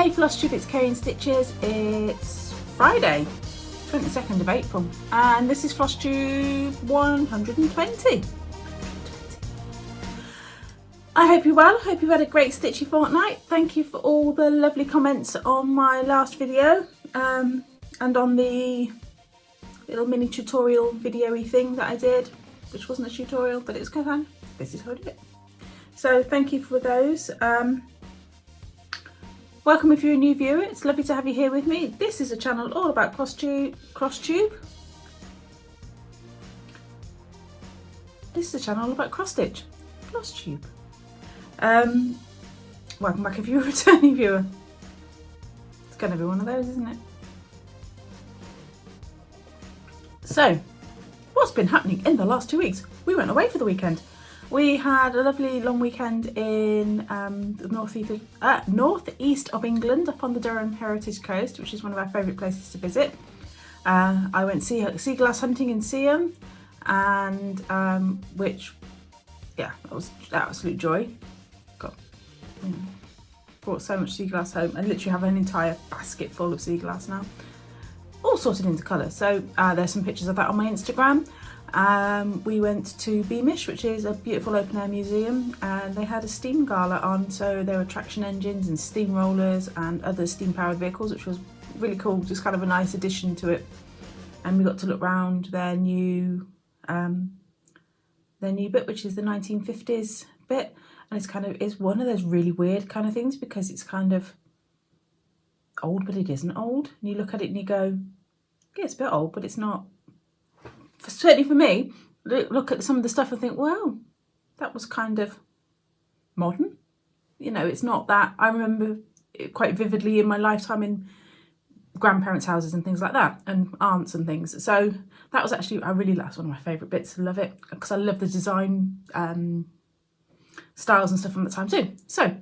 Hey Flosstube, it's Kerry and Stitches. It's Friday, 22nd of April, and this is Flosstube 120. I hope you're well. I hope you've had a great stitchy fortnight. Thank you for all the lovely comments on my last video and on the little mini tutorial video-y thing that I did, which wasn't a tutorial, but it was kind of fun. This is how I do it. So thank you for those. Welcome if you're a new viewer. It's lovely to have you here with me. This is a channel all about crosstube. This is a channel all about cross stitch. Flosstube. Welcome back if you're a returning viewer. It's going to be one of those, isn't it? So, what's been happening in the last 2 weeks? We went away for the weekend. We had a lovely long weekend in the northeast of England, up on the Durham Heritage Coast, which is one of our favourite places to visit. I went sea glass hunting in Seaham, and which, yeah, that was absolute joy. Brought so much sea glass home. I literally have an entire basket full of sea glass now, all sorted into colour. So there's some pictures of that on my Instagram. We went to Beamish, which is a beautiful open air museum, and they had a steam gala on, so there were traction engines and steam rollers and other steam powered vehicles, which was really cool, just kind of a nice addition to it. And we got to look around their new bit, which is the 1950s bit, and it's one of those really weird kind of things, because it's kind of old but it isn't old, and you look at it and you go, yeah, it's a bit old but it's not. Certainly for me, look at some of the stuff and think, wow, that was kind of modern. You know, it's not that. I remember it quite vividly in my lifetime in grandparents' houses and things like that, and aunts and things. So that was actually, that's one of my favourite bits. I love it because I love the design styles and stuff from the time too. So,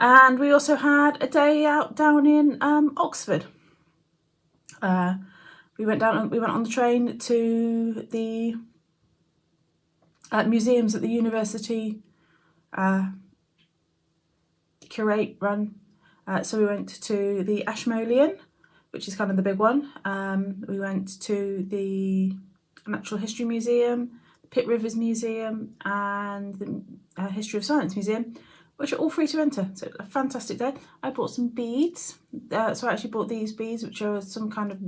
and we also had a day out down in Oxford. We went on the train to the museums that the university curate run. So we went to the Ashmolean, which is kind of the big one. We went to the Natural History Museum, the Pitt Rivers Museum, and the History of Science Museum, which are all free to enter. So a fantastic day. I bought some beads. So I actually bought these beads, which are some kind of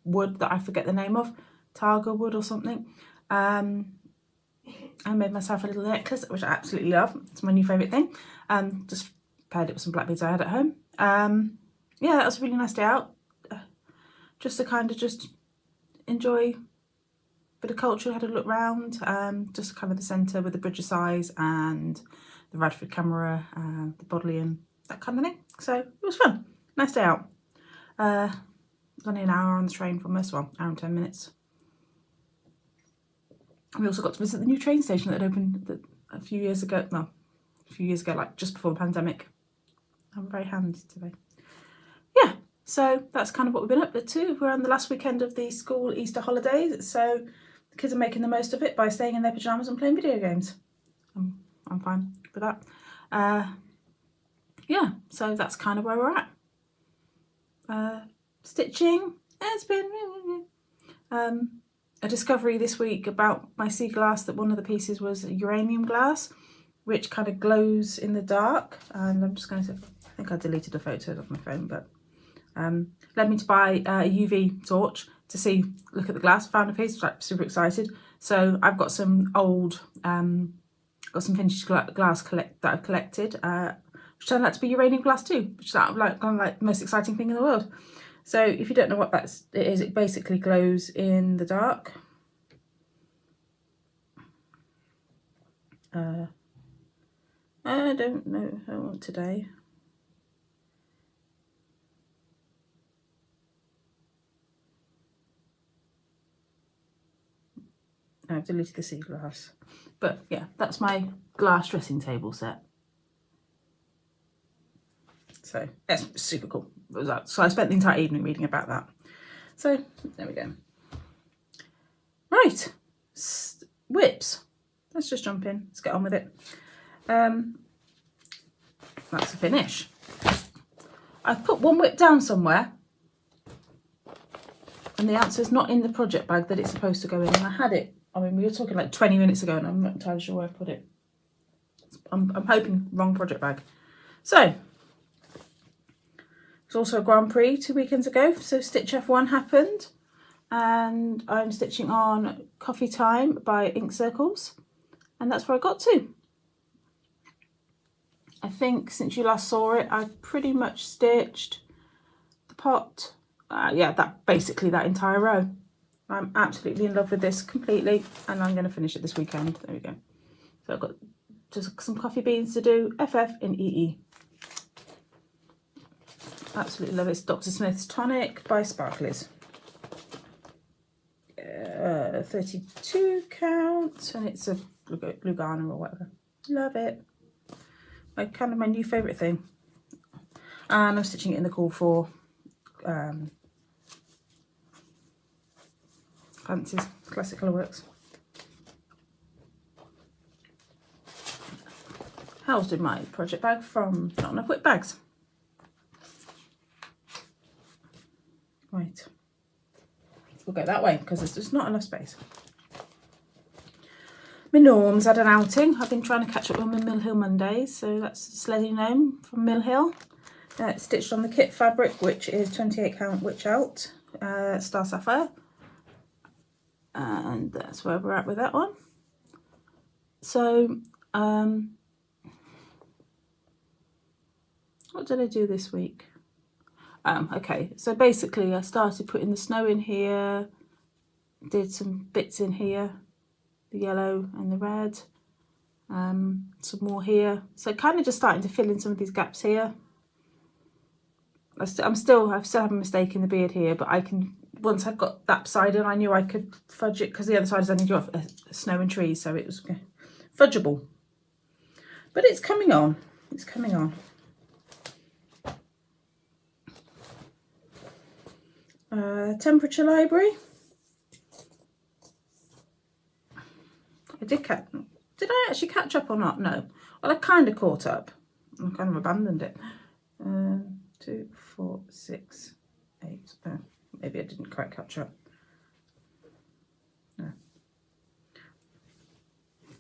wood that I forget the name of, targa wood or something. I made myself a little necklace, which I absolutely love. It's my new favourite thing. Just paired it with some black beads I had at home. Yeah, that was a really nice day out. Just to kind of just enjoy a bit of culture, had a look round. Just kind of the centre with the Bridge of Sighs and the Radford Camera, the Bodleian, that kind of thing. So it was fun. Nice day out. It was only an hour on the train from us, well, hour and 10 minutes. We also got to visit the new train station that opened a few years ago, like just before the pandemic. I'm very handy today. Yeah, so that's kind of what we've been up to. We're on the last weekend of the school Easter holidays, so the kids are making the most of it by staying in their pyjamas and playing video games. I'm fine with that. Yeah, so that's kind of where we're at. Stitching, it's been a discovery this week about my sea glass, that one of the pieces was uranium glass, which kind of glows in the dark. And I'm just going to, I think I deleted the photos off my phone, but led me to buy a UV torch to look at the glass. Found a piece, was like super excited. So I've got some old, got some vintage glass that I've collected, which turned out to be uranium glass too, which is kind of like the most exciting thing in the world. So if you don't know what it is, it basically glows in the dark. I don't know how I want today. I've deleted the sea glass. But yeah, that's my glass dressing table set. So that's super cool. So I spent the entire evening reading about that. So there we go. Right, whips. Let's just jump in. Let's get on with it. That's a finish. I've put one whip down somewhere, and the answer is not in the project bag that it's supposed to go in. And I had it, I mean, we were talking like 20 minutes ago, and I'm not entirely sure where I put it. I'm hoping wrong project bag. So, it's also a Grand Prix 2 weekends ago, so Stitch F1 happened, and I'm stitching on Coffee Time by Ink Circles, and that's where I got to. I think since you last saw it, I've pretty much stitched the pot, yeah, basically that entire row. I'm absolutely in love with this completely, and I'm going to finish it this weekend. There we go. So I've got just some coffee beans to do, FF and EE. Absolutely love it. It's Dr. Smith's Tonic by Sparklies. 32 count, and it's a Lugana or whatever. Love it. Kind of my new favourite thing. And I'm stitching it in the call for Fancy's Classic Colourworks. Housed in my project bag from Not Enough Whip Bags. Right. We'll go that way because there's just not enough space. My Gnomes had an outing. I've been trying to catch up on my Mill Hill Mondays. So that's Sledding Gnome from Mill Hill. It's stitched on the kit fabric, which is 28 count Wichelt, Star Sapphire. And that's where we're at with that one. So, what did I do this week? Okay, so basically I started putting the snow in here, did some bits in here, the yellow and the red, some more here. So kind of just starting to fill in some of these gaps here. I still have a mistake in the beard here, but I can, once I've got that side in, I knew I could fudge it because the other side is only snow and trees, so it was fudgeable. But it's coming on. It's coming on. Temperature library. Did I actually catch up or not? No. Well, I kind of caught up. I kind of abandoned it. 2, 4, 6, 8. Maybe I didn't quite catch up. No.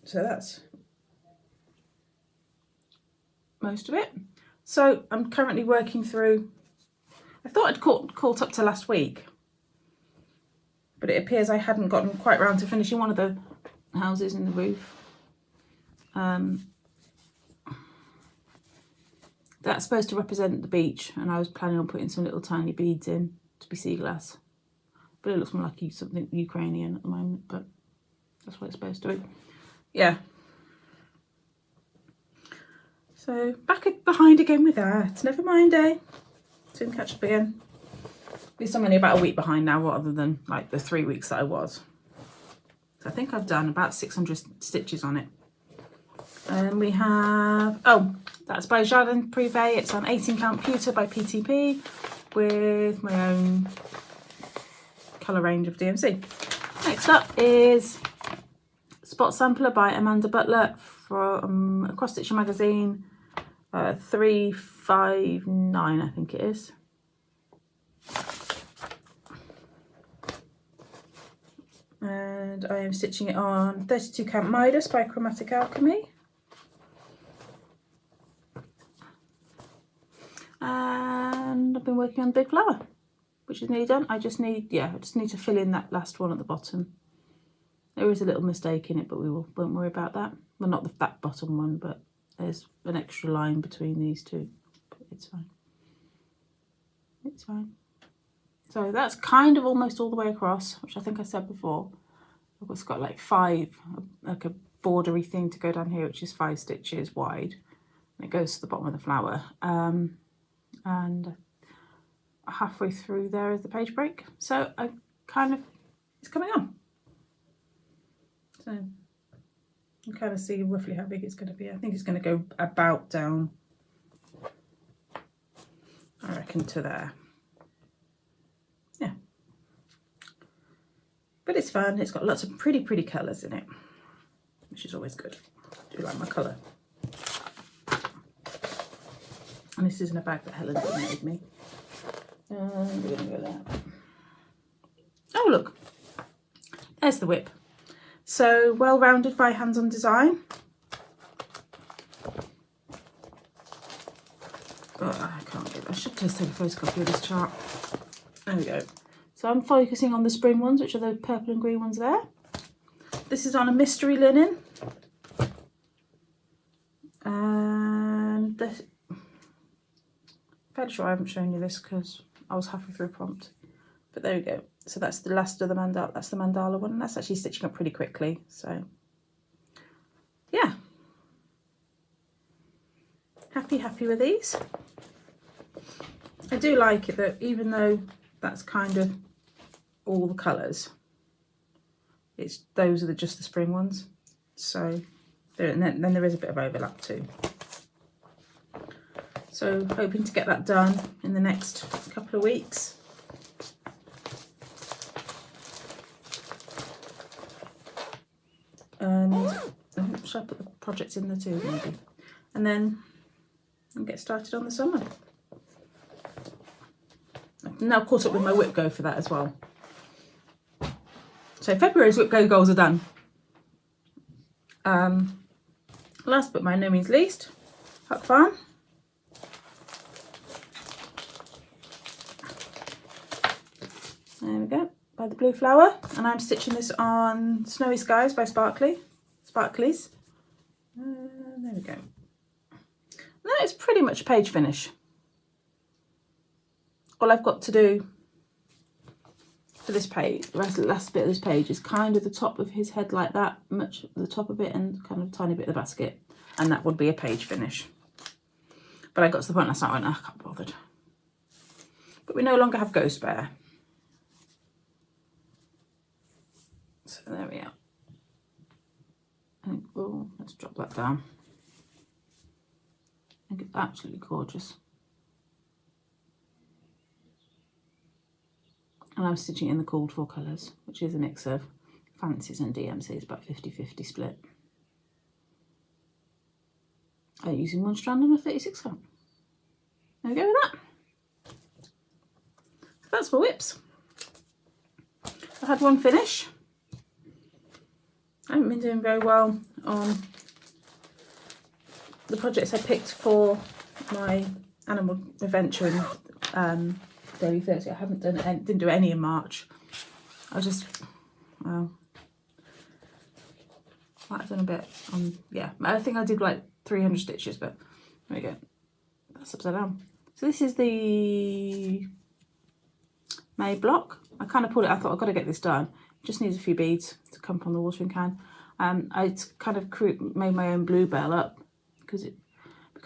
So that's most of it. So I'm currently working through. I thought I'd caught up to last week, but it appears I hadn't gotten quite round to finishing one of the houses in the roof. That's supposed to represent the beach, and I was planning on putting some little tiny beads in to be sea glass, but it looks more like something Ukrainian at the moment, but that's what it's supposed to be. Yeah. So back behind again with that. Never mind, eh? Soon catch up again. At least I'm only about a week behind now rather than like the 3 weeks that I was. So I think I've done about 600 stitches on it. And we have, oh, that's by Jardin Prive. It's on 18 count Pewter by PTP with my own colour range of DMC. Next up is Spot Sampler by Amanda Butler from Cross Stitcher magazine. 359, I think it is. And I am stitching it on 32 count Midas by Chromatic Alchemy. And I've been working on the big flower, which is nearly done. I just need to fill in that last one at the bottom. There is a little mistake in it, but we won't worry about that. Well, not that bottom one, but there's an extra line between these two. But it's fine. It's fine. So that's kind of almost all the way across, which I think I said before. It's got like 5, like a bordery thing to go down here, which is 5 stitches wide. And it goes to the bottom of the flower. And halfway through there is the page break. So it's coming on. So you can kind of see roughly how big it's going to be. I think it's going to go about down, I reckon, to there. Yeah. But it's fun. It's got lots of pretty colours in it, which is always good. I do like my colour. And this is in a bag that Helen made me. And we're going to go there. Oh, look. There's the whip. So, well-rounded by hands-on design. Oh, I can't get. I should just take a photocopy of this chart. There we go. So I'm focusing on the spring ones, which are the purple and green ones there. This is on a mystery linen. And this, fairly sure I haven't shown you this because I was halfway through a prompt. But there we go. So that's the last of the mandala. That's the mandala one. And that's actually stitching up pretty quickly. So yeah. Happy with these. I do like it that even though that's kind of all the colours, it's those are just the spring ones. So and then there is a bit of overlap too. So hoping to get that done in the next couple of weeks. And should I put the projects in there too maybe? And then I'll get started on the summer. I've now caught up with my whip go for that as well. So February's whip go goals are done. Last but by no means least, Huck Farm. There we go, by the Blue Flower. And I'm stitching this on Snowy Skies by Sparklies. There we go. Now it's pretty much page finish. All I've got to do for this page, the last bit of this page, is kind of the top of his head like that, much the top of it, and kind of a tiny bit of the basket, and that would be a page finish. But I got to the point last night when I can't be bothered. But we no longer have Ghost Bear. So there we are. Oh, let's drop that down. I think it's absolutely gorgeous. And I'm stitching in the called for colours, which is a mix of fancies and DMCs, about 50-50 split. I'm using one strand on a 36 count. There we go with that. So that's my whips. I had one finish. I haven't been doing very well on the projects I picked for my animal adventure and Daily Thursday. I haven't done any, didn't do any in March. I just, well, might have done a bit on, yeah, I think I did like 300 stitches, but there we go. That's upside down. So this is the May block. I kind of pulled it, I thought I've got to get this done. Just needs a few beads to come from the watering can. I kind of made my own bluebell up because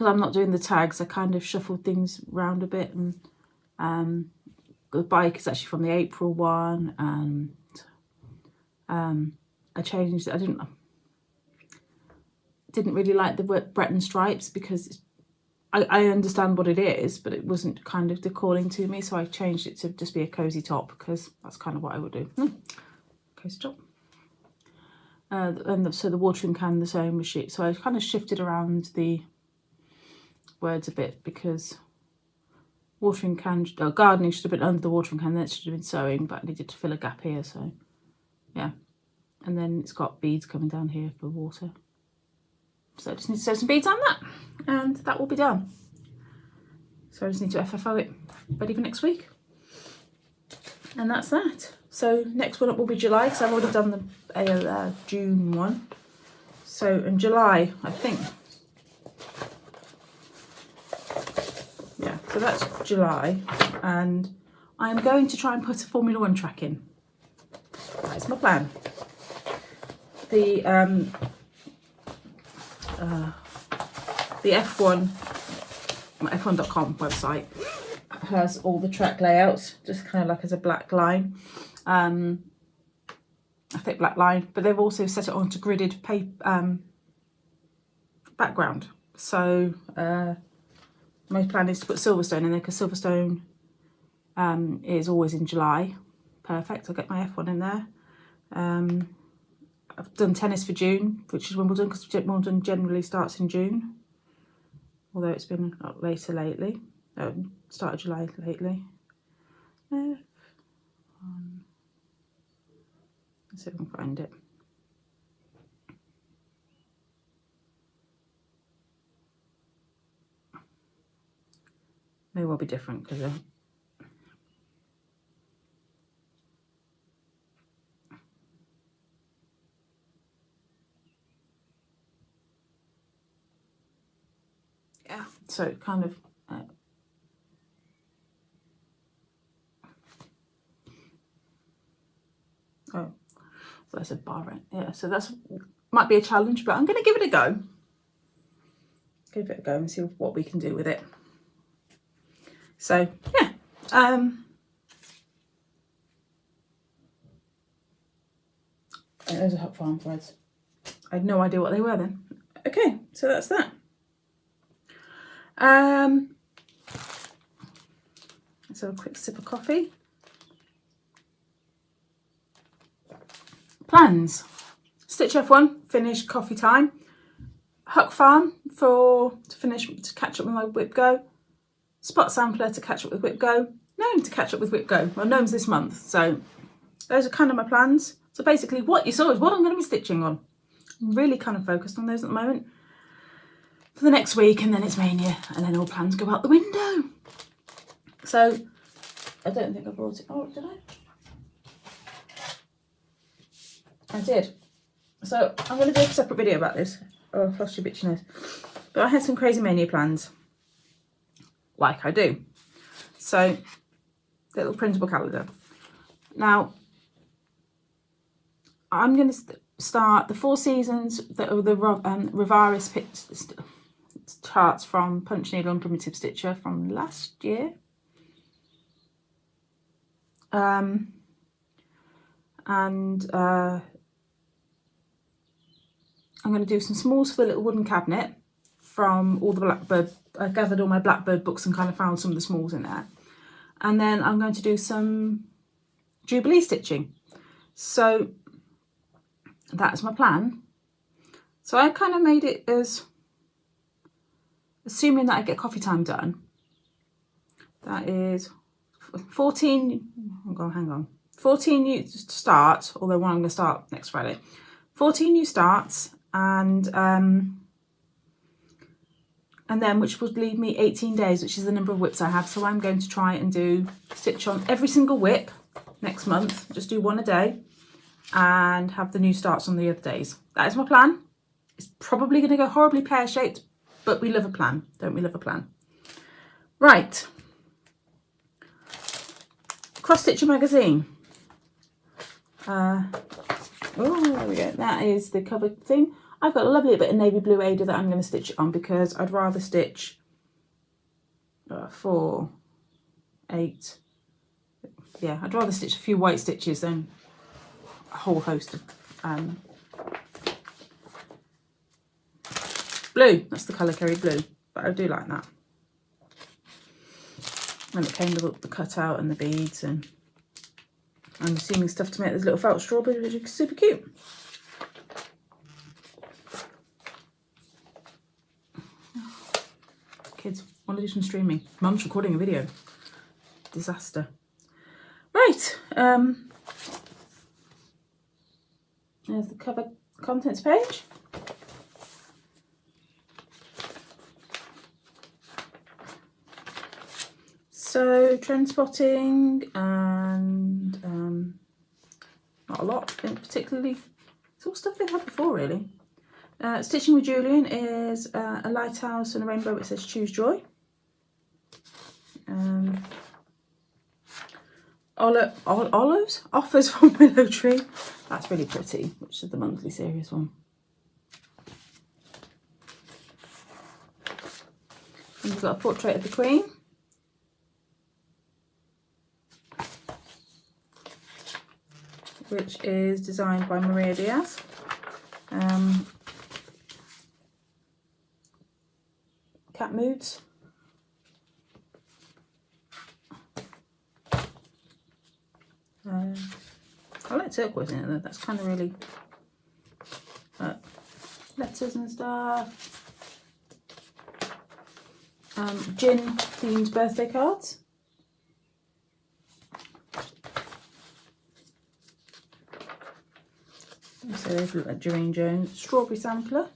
I'm not doing the tags. I kind of shuffled things around a bit, and the bike is actually from the April one, and I changed. I didn't really like the Breton stripes because I understand what it is, but it wasn't kind of calling to me, so I changed it to just be a cozy top because that's kind of what I would do. Cozy top. So the watering can the same with sheet. So I kind of shifted around the words a bit because watering can, gardening should have been under the watering can, then it should have been sewing, but I needed to fill a gap here, so yeah. And then it's got beads coming down here for water. So I just need to sew some beads on that, and that will be done. So I just need to FFO it, ready for next week. And that's that. So next one up will be July, because I've already done the June one. So in July, I think, yeah, so that's July, and I'm going to try and put a Formula 1 track in. That's my plan. The F1, my F1.com website has all the track layouts, just kind of like as a black line, a thick black line, but they've also set it onto gridded paper, background. So my plan is to put Silverstone in there because Silverstone is always in July. Perfect, I'll get my F1 in there. I've done tennis for June, which is Wimbledon, because Wimbledon generally starts in June. although it's been a lot later lately. Start of July lately. Let's see if I can find it. May well be different because yeah, so it kind of oh, there's a bar right. Yeah, so that's might be a challenge, but I'm going to give it a go. Give it a go and see what we can do with it. So yeah, those are Huck Farm threads. I had no idea what they were then. Okay, so that's that. Let's have a quick sip of coffee. Plans. Stitch F1, finished, coffee time. Huck Farm to catch up with my Whip Go. Spot Sampler to catch up with Whip Go. Gnome to catch up with Whip Go. Well, Gnome's this month, so those are kind of my plans. So basically what you saw is what I'm going to be stitching on. I'm really kind of focused on those at the moment for the next week, and then it's Mania, and then all plans go out the window. So I don't think I brought it. Oh, did I did. So I'm going to do a separate video about this. Oh, Flosstube itchy nose. But I had some crazy Mania plans, like I do. So, little printable calendar. Now, I'm going to start the 4 seasons that are the Rivaris charts from Punch Needle and Primitive Stitcher from last year. I'm going to do some smalls for the little wooden cabinet from all the Blackbird. I gathered all my Blackbird books and kind of found some of the smalls in there. And then I'm going to do some Jubilee stitching. So that's my plan. So I kind of made it as, assuming that I get coffee time done, that is 14, hang on, 14 new starts, although one I'm going to start next Friday. 14 new starts, and then which would leave me 18 days, which is the number of whips I have. So I'm going to try and stitch on every single whip next month, just do one a day, and have the new starts on the other days. That is my plan. It's probably going to go horribly pear-shaped, but we love a plan, don't we love a plan? Right. Cross Stitcher magazine. Oh, there we go. That is the cover thing. I've got a lovely bit of navy blue Ada that I'm going to stitch it on because I'd rather stitch 4, 8. Yeah, I'd rather stitch a few white stitches than a whole host of blue. That's the colour Kerry blue, but I do like that. And it came with the cutout and the beads, and I'm assuming stuff to make this little felt strawberry, which is super cute. Kids want to do some streaming. Mum's recording a video. Disaster. Right. There's the cover contents page. So trend spotting and not a lot particularly. It's all stuff they've had before really. Stitching with Julian is a lighthouse and a rainbow which says choose joy. Olives, offers from Willow Tree. That's really pretty, which is the monthly series one. And we've got a portrait of the Queen. Which is designed by Maria Diaz. Cat Moods. I like turquoise in it though, that's kind of really letters and stuff. gin themed birthday cards. So they look like Jardin Jones. Strawberry sampler.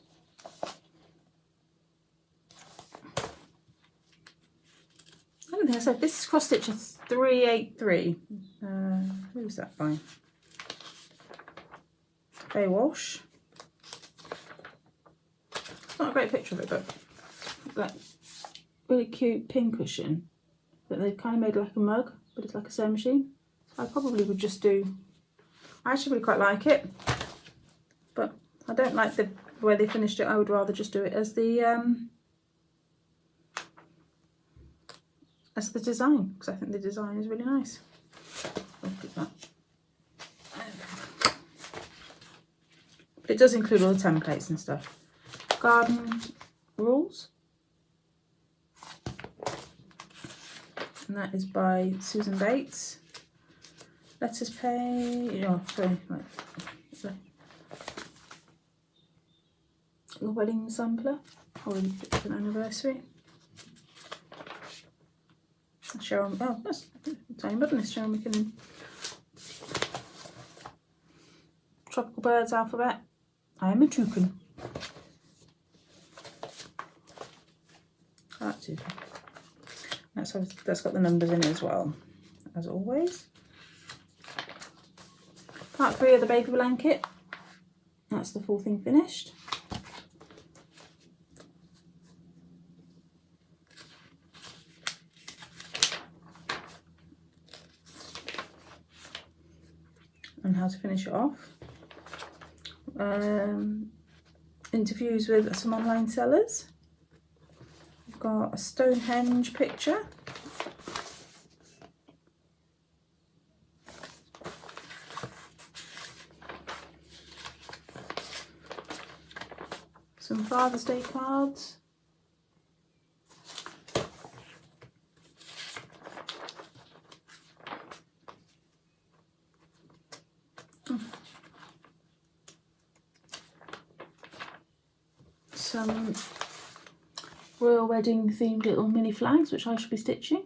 I don't think I said this is cross stitch 383. Who's that by? Faye Walsh. It's not a great picture of it, but that really cute pin cushion that they've kind of made like a mug, but it's like a sewing machine. So I probably would just do. I actually really quite like it, but I don't like the way they finished it. I would rather just do it as the design, because I think the design is really nice. I'll put that. But it does include all the templates and stuff. Garden Rules. And that is by Susan Bates. Letters page. Oh, sorry. Right. The wedding sampler. Already picked an anniversary. Cheryl. Oh, that's Tiny Modernist. Cheryl McKinnon. Tropical Birds alphabet. I am a toucan. That's it. That's got the numbers in as well, as always. Part 3 of the baby blanket. That's the full thing finished. And how to finish it off. Interviews with some online sellers. We've got a Stonehenge picture. Some Father's Day cards. Some royal wedding themed little mini flags, which I should be stitching.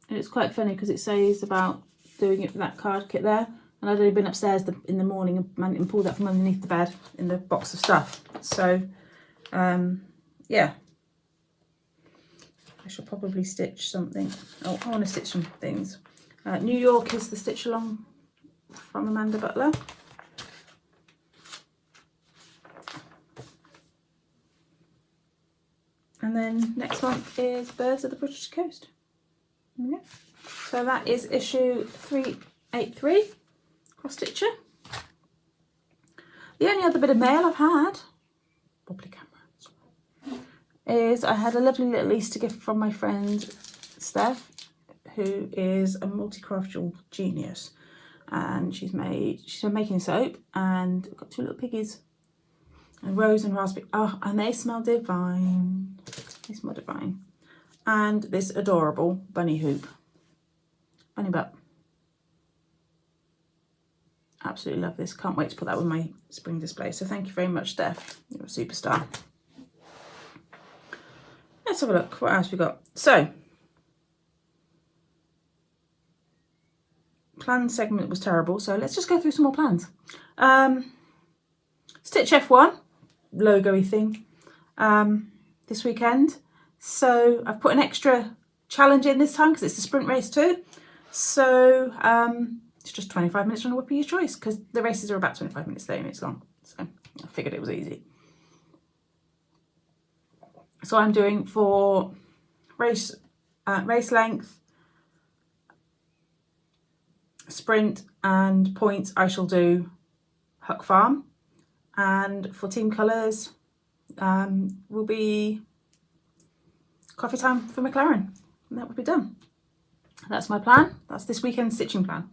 And it's quite funny because it says about doing it with that card kit there, and I'd only been upstairs in the morning and pulled that from underneath the bed in the box of stuff. So yeah, I shall probably stitch something. Oh, I want to stitch some things. New York is the stitch along from Amanda Butler. And then next month is Birds of the British Coast. Yeah. So that is issue 383, cross stitcher. The only other bit of mail I've had, wobbly camera, is I had a lovely little Easter gift from my friend Steph, who is a multi-craftual genius, and she's been making soap and got 2 little piggies, and rose and raspberry. Oh, and they smell divine. They smell divine. And this adorable bunny hoop. Bunny butt. Absolutely love this. Can't wait to put that with my spring display. So thank you very much, Steph. You're a superstar. Let's have a look. What else we got? So, plan segment was terrible. So let's just go through some more plans. Stitch F1. Logo-y thing this weekend, so I've put an extra challenge in this time because it's a sprint race too, so it's just 25 minutes on a whip of your choice, because the races are about 25 minutes, 30 minutes long, so I figured it was easy. So I'm doing for race length, sprint and points, I shall do Huck Farm. And for team colours, will be coffee time for McLaren. And that would be done. That's my plan. That's this weekend's stitching plan.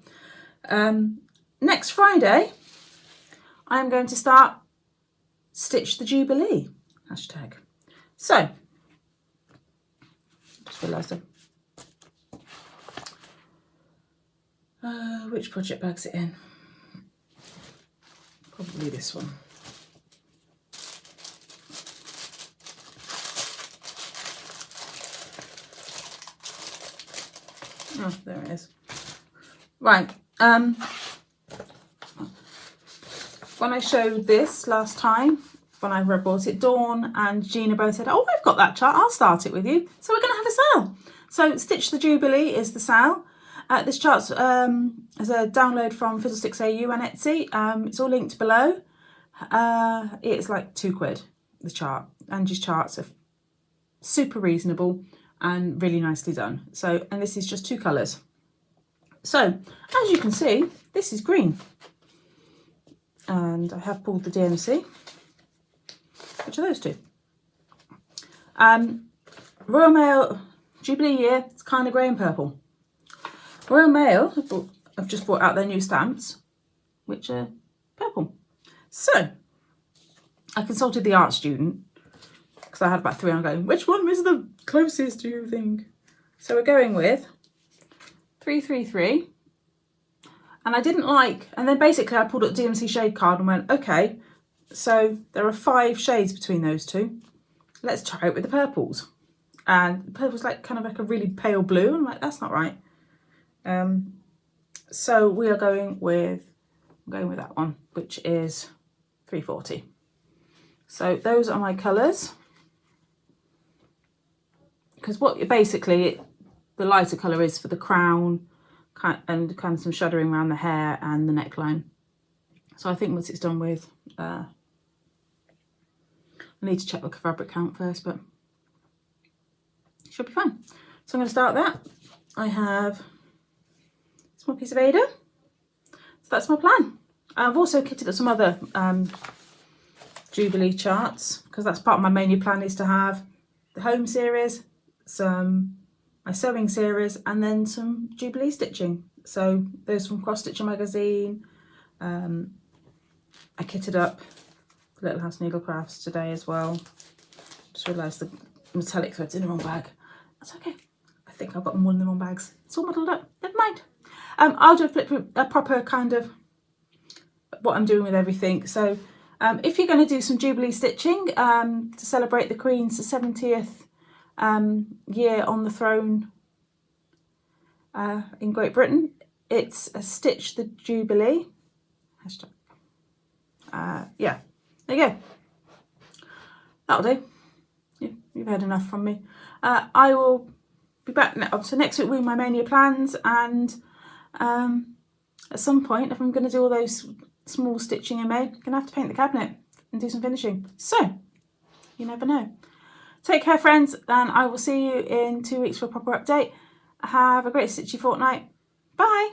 Next Friday, I'm going to start Stitch the Jubilee hashtag. So, just realised which project bag's it in? Probably this one. Oh, there it is. Right. When I showed this last time, when I bought it, Dawn and Gina both said, oh, I've got that chart, I'll start it with you. So we're going to have a sale. So Stitch the Jubilee is the sale. This chart's as a download from Fiddlesticks AU and Etsy. It's all linked below. It's like £2, the chart. Angie's charts are super reasonable and really nicely done. So, and this is just 2 colours. So, as you can see, this is green. And I have pulled the DMC, which are those 2. Royal Mail Jubilee year, it's kind of grey and purple. Royal Mail, I've just brought out their new stamps, which are purple. So, I consulted the art student, because I had about 3 on going, which one is the closest, do you think? So we're going with 333. And I didn't like, and then basically I pulled up DMC shade card and went, okay, so there are 5 shades between those 2. Let's try it with the purples. And the purple's like kind of like a really pale blue. I'm like, that's not right. So we are going with that one, which is 340. So those are my colours. Because what basically the lighter colour is for the crown, and kind of some shuddering around the hair and the neckline. So I think once it's done with, I need to check the fabric count first, but it should be fine. So I'm going to start that. I have a small piece of Ada. So that's my plan. I've also kitted up some other Jubilee charts, because that's part of my mania plan, is to have the home series, my sewing series, and then some Jubilee stitching. So those from Cross Stitcher magazine. I kitted up Little House Needlecrafts today as well. Just realised the metallic thread's in the wrong bag. That's okay. I think I've got them all in the wrong bags. It's all muddled up. Never mind. I'll do a proper kind of what I'm doing with everything. So if you're going to do some Jubilee stitching to celebrate the Queen's 70th year on the throne in Great Britain, it's a Stitch the Jubilee hashtag. Yeah, there you go. That'll do. You've had enough from me. I will be back next week with my mania plans, and at some point, if I'm going to do all those small stitching in May, I'm going to have to paint the cabinet and do some finishing. So, you never know. Take care, friends, and I will see you in 2 weeks for a proper update. Have a great stitchy fortnight. Bye!